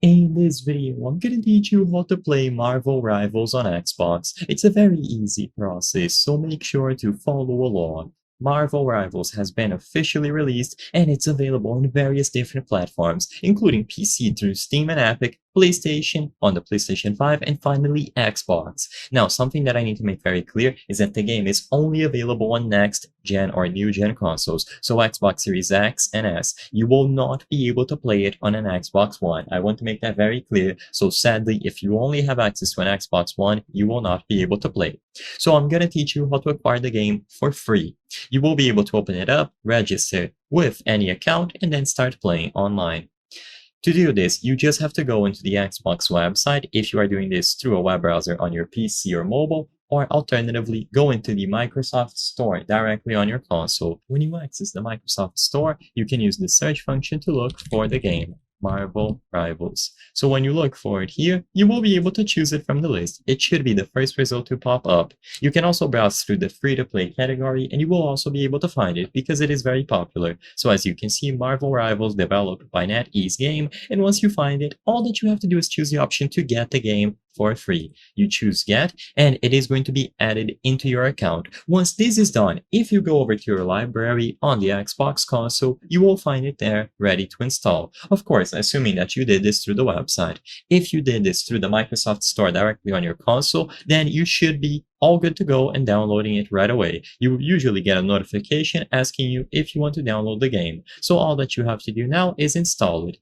In this video, I'm gonna teach you how to play Marvel Rivals on Xbox. It's a very easy process, so make sure to follow along. Marvel Rivals has been officially released and it's available on various different platforms, including PC through Steam and Epic, PlayStation on the PlayStation 5, and finally Xbox. Now, something that I need to make very clear is that the game is only available on next gen or new gen consoles, so Xbox Series X and S. You will not be able to play it on an Xbox One. I want to make that very clear. So sadly, if you only have access to an Xbox One, you will not be able to play it. So I'm gonna teach you how to acquire the game for free. You will be able to open it up, register with any account, and then start playing online. To do this, you just have to go into the Xbox website if you are doing this through a web browser on your PC or mobile, or alternatively, go into the Microsoft Store directly on your console. When you access the Microsoft Store, you can use the search function to look for the game, Marvel Rivals. So when you look for it here, you will be able to choose it from the list. It should be the first result to pop up. You can also browse through the free-to-play category, and you will also be able to find it because it is very popular. So as you can see, Marvel Rivals developed by NetEase Game, and once you find it, all that you have to do is choose the option to get the game for free. You choose get, and it is going to be added into your account. Once this is done, if you go over to your library on the Xbox console, you will find it there ready to install. Of course, assuming that you did this through the website. If you did this through the Microsoft Store directly on your console, then you should be all good to go and downloading it right away. You will usually get a notification asking you if you want to download the game. So all that you have to do now is install it.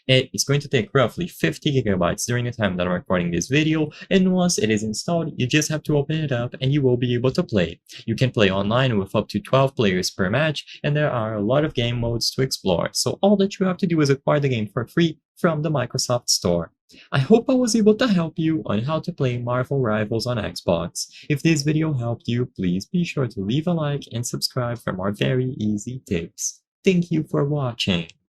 It's going to take roughly 50 gigabytes during the time that I'm recording this video, and once it is installed, you just have to open it up and you will be able to play. You can play online with up to 12 players per match, and there are a lot of game modes to explore, so all that you have to do is acquire the game for free from the Microsoft Store. I hope I was able to help you on how to play Marvel Rivals on Xbox. If this video helped you, please be sure to leave a like and subscribe for more very easy tips. Thank you for watching.